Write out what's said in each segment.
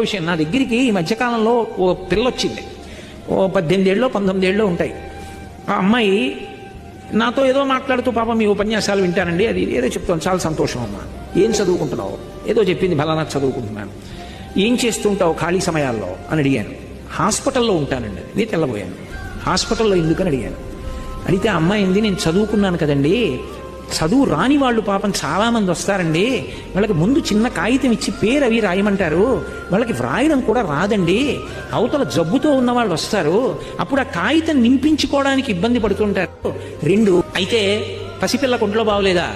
విషయం, నా దగ్గరికి ఈ మధ్యకాలంలో ఓ పిల్ల వచ్చింది. ఓ 18 ఏళ్ళో 19 ఏళ్ళో ఉంటాయి. ఆ అమ్మాయి నాతో ఏదో మాట్లాడుతూ, పాపం మీ ఉపన్యాసాలు వింటానండి, అది ఏదో చెప్తాను, చాలా సంతోషం అమ్మా, ఏం చదువుకుంటున్నావు, ఏదో చెప్పింది, ఫలానా చదువుకుంటున్నాను, ఏం చేస్తుంటావు ఖాళీ సమయాల్లో అని అడిగాను. హాస్పిటల్లో ఉంటానండి, నేను తెల్లబోయాను. హాస్పిటల్లో ఎందుకని అడిగాను. అడిగితే ఆ అమ్మాయి ఏంది, నేను చదువుకున్నాను కదండి, చదువు రాని వాళ్ళు పాపం చాలామంది వస్తారండి, వాళ్ళకి ముందు చిన్న కాగితం ఇచ్చి పేరు అవి రాయమంటారు, వాళ్ళకి వ్రాయడం కూడా రాదండి, అవతల జబ్బుతో ఉన్న వాళ్ళు వస్తారు, అప్పుడు ఆ కాగితం నింపించుకోవడానికి ఇబ్బంది పడుతుంటారు. 2 అయితే పసిపిల్ల ఒంట్లో బాగోలేదా,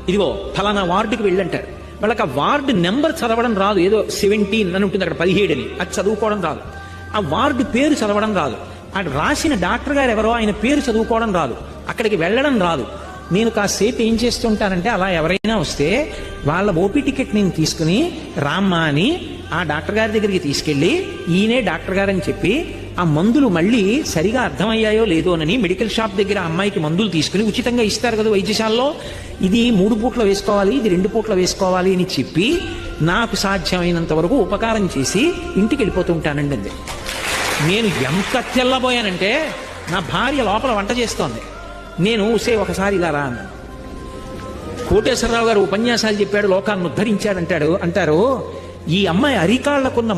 ఇదిగో ఫలానా వార్డుకి వెళ్ళంటారు, వాళ్ళకి ఆ వార్డు నెంబర్ చదవడం రాదు, ఏదో 17 అని ఉంటుంది అక్కడ, 17 అని, అది చదువుకోవడం రాదు, ఆ వార్డు పేరు చదవడం రాదు, అక్కడ రాసిన డాక్టర్ గారు ఎవరో ఆయన పేరు చదువుకోవడం రాదు, అక్కడికి వెళ్ళడం రాదు. నేను కాసేపు ఏం చేస్తుంటానంటే, అలా ఎవరైనా వస్తే వాళ్ళ ఓపీ టికెట్ నేను తీసుకుని రామ్మా అని ఆ డాక్టర్ గారి దగ్గరికి తీసుకెళ్ళి, ఈయనే డాక్టర్ గారు అని చెప్పి, ఆ మందులు మళ్ళీ సరిగా అర్థమయ్యాయో లేదోనని మెడికల్ షాప్ దగ్గర అమ్మాయికి మందులు తీసుకుని ఉచితంగా ఇస్తారు కదా వైద్యశాలలో, ఇది 3 పూట్ల వేసుకోవాలి, ఇది 2 పూట్ల వేసుకోవాలి అని చెప్పి నాకు సాధ్యమైనంత వరకు ఉపకారం చేసి ఇంటికి వెళ్ళిపోతుంటానండి. అంది. నేను ఎంత తెల్లబోయానంటే, నా భార్య లోపల వంట చేస్తోంది, నేను ఒకసారి ఇలా రా అన్నాను. కోటేశ్వరరావు గారు ఉపన్యాసాలు చెప్పాడు, లోకాన్ని ఉద్ధరించాడంటాడు అంటారు. ఈ అమ్మాయి అరికాళ్లకున్న